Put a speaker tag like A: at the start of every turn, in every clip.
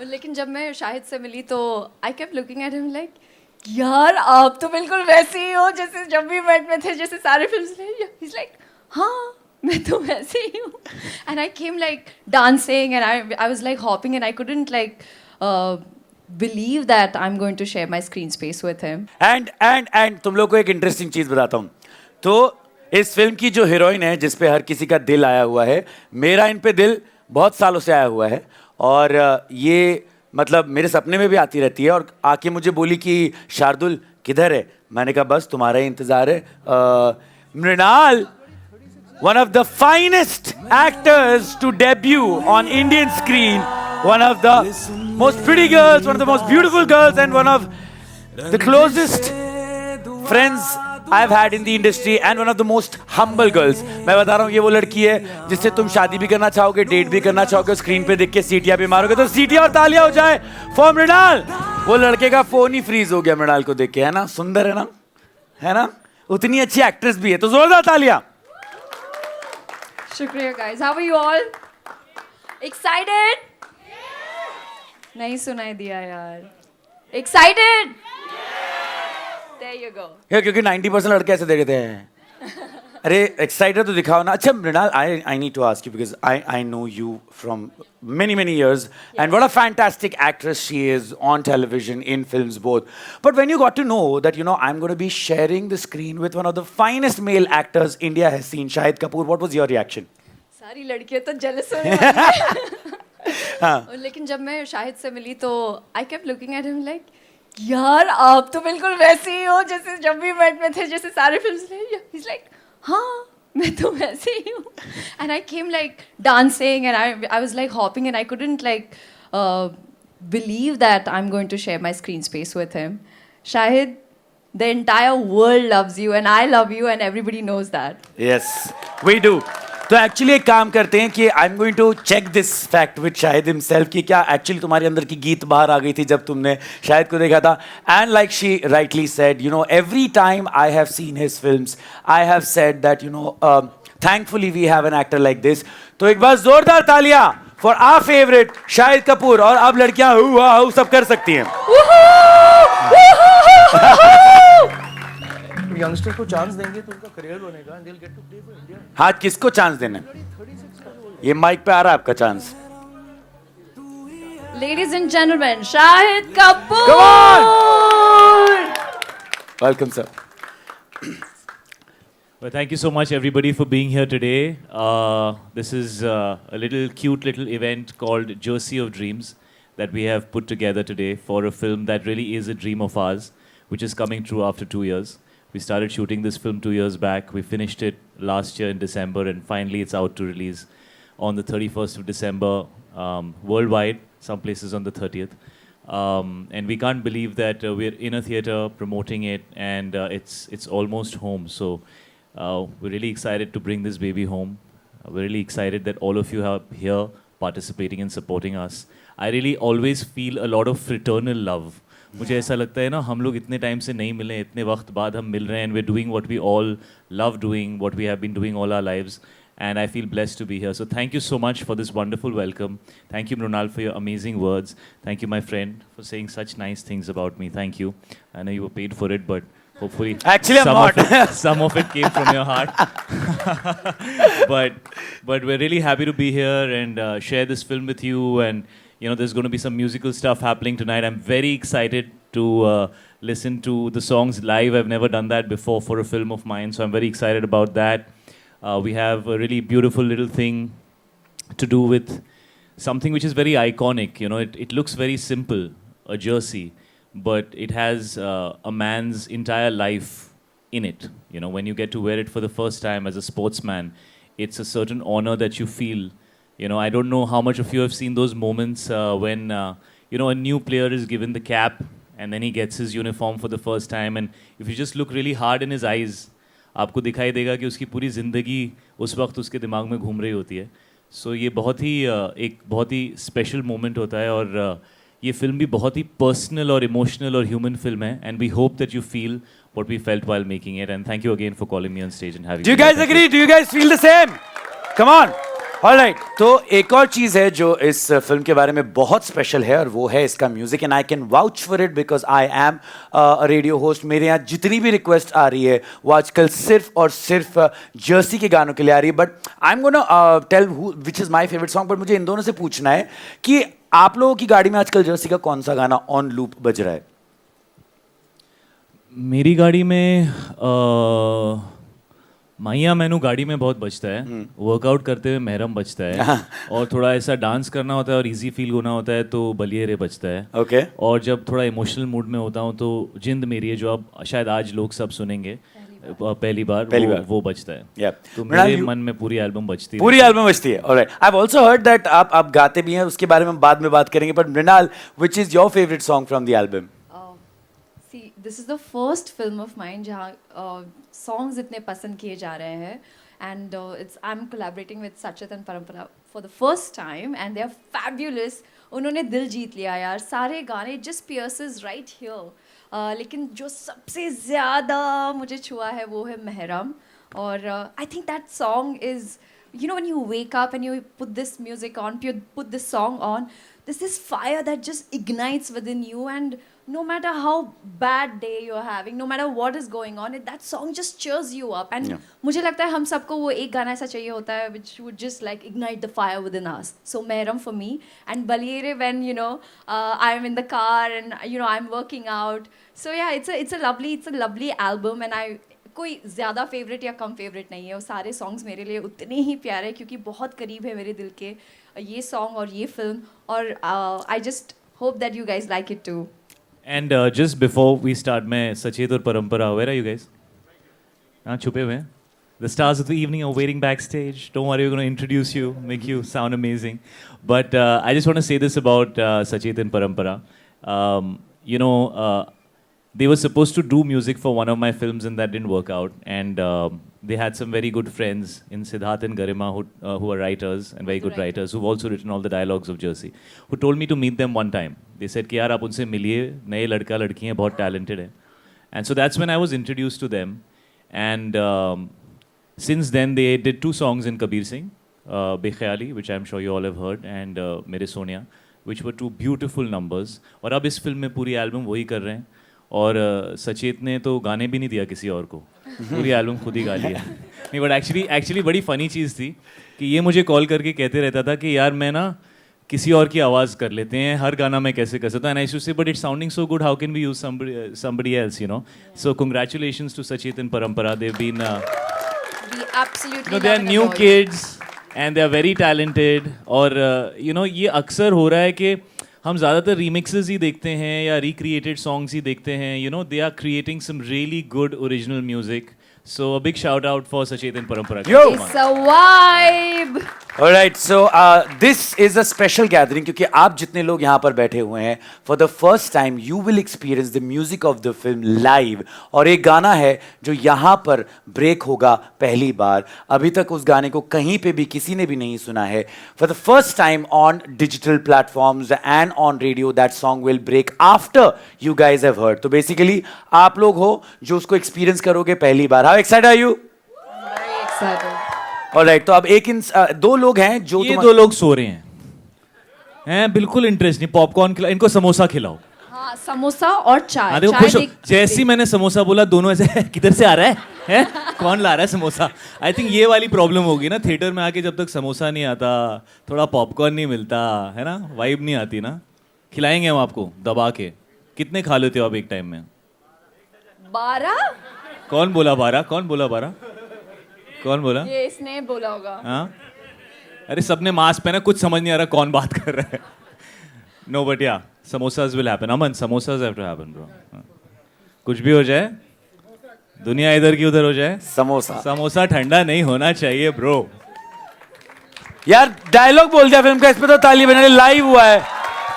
A: लेकिन जब मैं शाहिद से मिली तो I kept looking at him like यार आप तो बिल्कुल वैसे ही हो जैसे जब भी मेट में थे, जैसे सारे फिल्म्स में. ही इज लाइक हाँ मैं तो वैसे ही हूँ. And I came like dancing and I was like hopping and I couldn't like believe that I'm going to share my screen space with him.
B: And तुम लोग को एक इंटरेस्टिंग चीज बताता हूँ. तो इस फिल्म की जो हीरोइन है जिस पे हर किसी का दिल आया हुआ है, मेरा इन पे दिल बहुत सालों से आया हुआ है. और ये मतलब मेरे सपने में भी आती रहती है और आके मुझे बोली कि शार्दुल किधर है. मैंने कहा बस तुम्हारा ही इंतजार है. Mrinal, one of the finest actors to debut on Indian screen, one of the most pretty girls, one of the most beautiful girls, and one of the closest friends I've had in the industry, and one of the most humble girls. मैं बता रहा हूँ ये वो लड़की है जिससे तुम शादी भी करना चाहोगे, डेट भी करना चाहोगे, स्क्रीन पे देख के सीटियां भी मारोगे. तो सीटियां और तालियां हो जाए फॉर मृणाल. वो लड़के का फोन ही फ्रीज हो गया मृणाल को देख के. है ना, सुंदर है ना, है ना, उतनी अच्छी एक्ट्रेस भी है. तो जोरदार तालियां.
A: शुक्रिया guys. How are you all? Excited? नहीं सुनाई दिया यार. Excited? There you go.
B: यार क्योंकि 90% लड़के ऐसे देखते हैं. अरे एक्साइटेड तो दिखाओ ना. अच्छा Mrinal, I need to ask you because I know you from many years, and what a fantastic actress she is on television, in films both. But when you got to know that, you know, I'm going to be sharing the screen with one of the finest male actors India has seen, Shahid Kapoor, what was your reaction?
A: सारी लड़कियां तो jealous होने वाली हैं.
B: हाँ.
A: लेकिन जब मैं शाहिद से मिली तो I kept looking at him like यार आप तो बिल्कुल वैसे ही हो जैसे जब भी मेट में थे, जैसे सारे फिल्म्स में. He's like हाँ मैं तो वैसे ही हूँ. And I came like dancing and I was like hopping and I couldn't like believe that I'm going to share my screen space with him. Shahid, the entire world loves you and I love you and everybody knows that.
B: Yes, we do. तो actually एक काम करते हैं कि I am going to check this fact with Shahid himself कि क्या actually तुम्हारे अंदर की गीत बाहर आ गई थी जब तुमने शाहिद को देखा था. And like she rightly said, you know, every time I have seen his films I have said that, you know, thankfully we have an actor like this. तो एक बार जोरदार तालियां for our favourite Shahid Kapoor. और अब लड़कियां हु सब कर सकती हैं.
C: यंगस्टर को चांस देंगे तो उनका करियर बनेगा and they'll get to play for India.
B: हाँ, किसको चांस देना है? ये माइक पे आ रहा है आपका chance.
A: Ladies and gentlemen, Shahid Kapoor!
B: Come on! Welcome, sir.
D: Well, thank you so much, everybody, for being here today. This is a little cute little event called Jersey of Dreams that we have put together today for a film that really is a dream of ours, which is coming true after 2 years. We started shooting this film 2 years back. We finished it last year in December, and finally it's out to release on the 31st of December worldwide, some places on the 30th. And we can't believe that we're in a theatre promoting it, and it's almost home. So we're really excited to bring this baby home. We're really excited that all of you are here participating and supporting us. I really always feel a lot of fraternal love. मुझे ऐसा लगता है ना, हम लोग इतने time से नहीं मिले, इतने वक्त बाद हम मिल रहे हैं, and we're doing what we all love doing, what we have been doing all our lives, and I feel blessed to be here. So thank you so much for this wonderful welcome. Thank you, Mrunal, for your amazing words. Thank you, my friend, for saying such nice things about me. Thank you. I know you were paid for it, but hopefully
B: Actually, I'm not.
D: Some of it came from your heart. But we're really happy to be here and share this film with you. And you know, there's going to be some musical stuff happening tonight. I'm very excited to listen to the songs live. I've never done that before for a film of mine, so I'm very excited about that. We have a really beautiful little thing to do with something which is very iconic. You know, it looks very simple, a jersey, but it has a man's entire life in it. You know, when you get to wear it for the first time as a sportsman, it's a certain honor that you feel. You know, I don't know how much of you have seen those moments when, you know, a new player is given the cap and then he gets his uniform for the first time, and if you just look really hard in his eyes, आपको दिखाई देगा कि उसकी पूरी ज़िंदगी उस वक्त उसके दिमाग में घूम रही होती है. So ये बहुत ही एक बहुत ही स्पेशल मोमेंट होता है, और ये फिल्म भी बहुत ही पर्सनल और इमोशनल और ह्यूमन फिल्म है, and we hope that you feel what we felt while making it, and thank you again for calling me on stage and having me.
B: Do you guys agree? Do you guys feel the same? Come on. Alright, तो एक और चीज है जो इस film के बारे में बहुत स्पेशल है और वो है इसका music, and I can vouch for it because I am radio host. मेरे यहाँ जितनी भी रिक्वेस्ट आ रही है वो आजकल सिर्फ और सिर्फ जर्सी के गानों के लिए आ रही है. But I am gonna tell which is my favourite song. But मुझे इन दोनों से पूछना है कि आप लोगों की गाड़ी में आजकल जर्सी का कौन सा गाना ऑन लूप बज रहा है?
D: मेरी गाड़ी में माइया मैनू गाड़ी में बहुत बजता है. वर्कआउट करते हुए महरम बजता है. और थोड़ा ऐसा डांस करना होता है और इजी फील होना होता है तो बलिएरे बजता है.
B: ओके.
D: और जब थोड़ा इमोशनल मूड में होता हूँ तो जिंद मेरी है, जो अब शायद आज लोग सब सुनेंगे पहली बार वो बजता है.
B: Yeah.
D: तो मेरे मन में पूरी एल्बम बजती है.
B: पूरी एल्बम बजती है. Alright, I have also heard that आप गाते भी हैं, उसके बारे में बाद में बात करेंगे. But Mrinal, which is your favourite song from the album?
A: See, this is the first film of mine जहाँ songs इतने पसंद किए जा रहे हैं, and I'm collaborating with Sachit and Parampara for the first time, and they are fabulous. उन्होंने दिल जीत लिया यार. सारे गाने just pierces right here. लेकिन जो सबसे ज़्यादा मुझे छुआ है वो है महरम. और I think that song is, you know, when you wake up and you put this music on, you put this song on, there's this fire that just ignites within you, and no matter how bad day you're having, no matter what is going on, that song just cheers you up. And मुझे लगता है हम सबको वो एक गाना ऐसा चाहिए होता है which would just like ignite the fire within us. So Mehram for me, and Baliere when, you know, I'm in the car and, you know, I'm working out. So yeah, it's a lovely album, and कोई ज़्यादा favourite या कम favourite नहीं है. वो सारे songs मेरे लिए उतने ही प्यारे हैं क्योंकि बहुत करीब है मेरे दिल के ये सॉन्ग और ये फिल्म. और I just hope that you guys like it too.
D: And just before we start, मैं सचेत और परंपरा, where are you guys? हाँ, छुपे हुए हैं. The stars of the evening are waiting backstage. Don't worry, we're going to introduce you, make you sound amazing. But I just want to say this about Sachet and Parampara. You know, they were supposed to do music for one of my films and that didn't work out. And they had some very good friends in Siddharth and Garima who are writers and very good writers who've also written all the dialogues of Jersey, who told me to meet them one time. They said कि यार आप उनसे मिलिए, नए लड़का लड़की हैं, बहुत talented हैं. And so that's when I was introduced to them. And since then they did 2 songs in Kabir Singh, Bekhayali, which I'm sure you all have heard, and Mere Sonia, which were 2 beautiful numbers. और अब इस film में पूरी album वही कर रहे हैं. और सचेत ने तो गाने भी नहीं दिया किसी और को, पूरी एल्बम खुद ही गा लिया. नहीं, बट एक्चुअली बड़ी फ़नी चीज़ थी कि ये मुझे कॉल करके कहते रहता था कि यार मैं ना किसी और की आवाज़ कर लेते हैं, हर गाना मैं कैसे कर सकता हूँ. And I used to say but it's sounding so good, how can we use somebody else, you know. So congratulations to Sachet and Parampara. They've been
A: We absolutely
D: you know, they are new kids and they are very talented. और you know, ये अक्सर हो रहा है कि हम ज़्यादातर remixes ही देखते हैं या रिक्रिएटेड सॉन्ग्स ही देखते हैं. You know, they are creating some really good original music. So a big shout out for Sachet and Parampara.
B: Yo!
A: It's a vibe.
B: Alright, so this is a special gathering क्योंकि आप जितने लोग यहाँ पर बैठे हुए हैं, for the first time you will experience the music of the film live. और एक गाना है जो यहाँ पर ब्रेक होगा पहली बार. अभी तक उस गाने को कहीं पे भी किसी ने भी नहीं सुना है. For the first time on digital platforms and on radio, that song will break after you guys have heard. तो basically आप लोग हो जो उसको experience करोगे पहली बार. How excited are you?
A: Very excited.
B: Alright, तो अब दो लोग हैं जो
D: ये 2 लोग सो रहे हैं बिल्कुल इंटरेस्ट नहीं. पॉपकॉर्न खिलाओ इनको, समोसा खिलाओ.
A: हाँ, समोसा और चाय.
D: हाँ, देखो खुश हो. जैसे ही मैंने समोसा बोला दोनों ऐसे किधर से आ रहा है कौन ला रहा है समोसा. आई थिंक ये वाली प्रॉब्लम होगी ना थिएटर में आके, जब तक समोसा नहीं आता, थोड़ा पॉपकॉर्न नहीं मिलता है ना, वाइब नहीं आती ना. खिलाएंगे हम आपको दबा के. कितने खा लेते हो आप एक टाइम में?
A: 12.
D: कौन बोला 12? कौन बोला 12? कौन बोला?
A: ये इसने बोला होगा.
D: हाँ, अरे सबने मास्क पहना, कुछ समझ नहीं आ रहा कौन बात कर रहा है. No but yeah samosas will happen. Aman, samosas have to happen bro. कुछ भी हो जाए, दुनिया इधर की उधर हो जाए, समोसा ठंडा नहीं होना चाहिए ब्रो.
B: यार डायलॉग बोल दिया फिल्म का, इस पे तो ताली बजाने. लाइव हुआ है.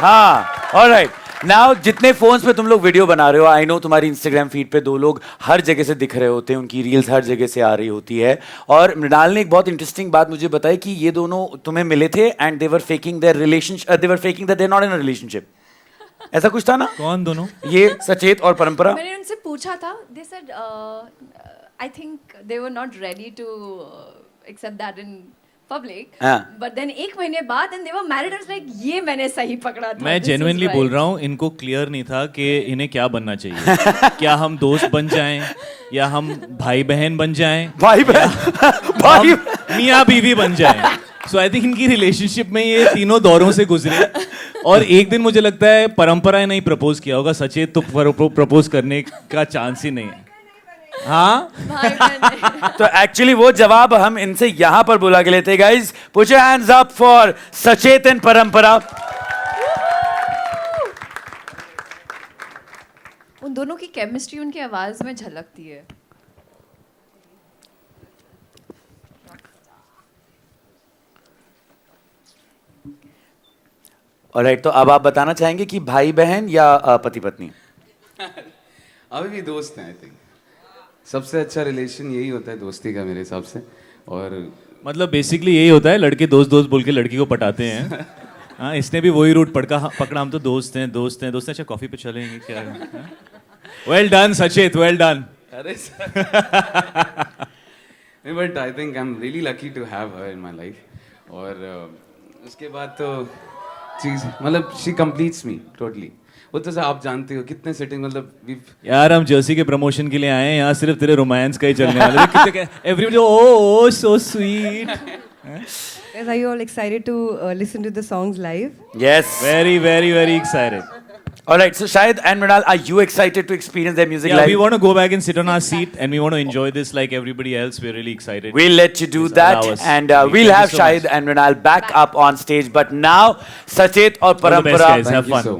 B: हाँ, ऑलराइट. नाउ जितने फोन्स पे तुम लोग वीडियो बना रहे हो, आई नो तुम्हारी इंस्टाग्राम फीड पे 2 लोग हर जगह से दिख रहे होते हैं, उनकी रील्स हर जगह से आ रही होती है. और मृणाल ने एक बहुत इंटरेस्टिंग बात मुझे बताई कि ये दोनों तुम्हें मिले थे and they were faking their relationship, they were faking that they are not in a relationship. ऐसा कुछ था ना?
D: कौन दोनों?
B: ये सचेत और परंपरा.
A: मैंने उनसे पूछा था. They said I think they were not ready to accept that in public.
B: हाँ.
A: But then एक महीने बाद and they were married. I was like, ये मैंने सही पकड़ा था.
D: मैं
A: This is
D: जेन्युइनली
A: right.
D: बोल रहा हूँ, इनको क्लियर नहीं था कि इन्हें क्या बनना चाहिए. क्या हम दोस्त बन जाएं या हम भाई बहन बन जाएं,
B: भाई बहन भाई
D: हम मियाँ बीवी बन जाएं. सो आई थिंक इनकी रिलेशनशिप में ये तीनों दौरों से गुजरे और एक दिन मुझे लगता है परंपरा ने ही प्रपोज किया होगा. सचेत तो प्रपोज करने का चांस ही नहीं है. हाँ,
A: भाई बहन.
B: तो एक्चुअली वो जवाब हम इनसे यहाँ पर बुला के लेते. Guys put your hands up for सचेत एंड परंपरा.
A: उन दोनों की केमिस्ट्री उनकी आवाज में झलकती है.
B: ऑलराइट, तो अब आप बताना चाहेंगे कि भाई बहन या पति पत्नी?
E: अभी भी दोस्त हैं. आई थिंक सबसे अच्छा रिलेशन यही होता है दोस्ती का मेरे हिसाब से. और
D: मतलब बेसिकली यही होता है, लड़के दोस्त दोस्त बोल के लड़की को पटाते हैं. हाँ, इसने भी वही रूट पकड़ा. हम तो दोस्त हैं. अच्छा कॉफी पे चलेंगे क्या? Well done Sachet, well done.
E: अरे but I think I am really lucky to have her in my life. और उसके बाद तो चीज मतलब शी कंप्लीट्स मी टोटली. वो तो आप जानते हो कितने सेटिंग मतलब
D: यार हम जर्सी के प्रमोशन के लिए आए हैं, यहाँ सिर्फ तेरे रोमांस का ही चलने वाला है. कितने everybody oh so sweet.
F: Guys, are you all excited to listen to the songs live?
B: Yes.
D: Very very very excited.
B: Alright, so Shahid and Mrinal, are you excited to experience their music
D: Yeah, we
B: live?
D: want to go back and sit on our seat and we want to enjoy this like everybody else. We're really excited.
B: We'll let you do
D: Please
B: that,
D: allow us.
B: and
D: Thank
B: we'll
D: you
B: have
D: so
B: Shahid
D: much.
B: and Mrinal back up on stage. But now, Sachet और
D: All the best,
B: परंपरा,
D: guys. Have
E: Thank you
D: fun.
E: so much.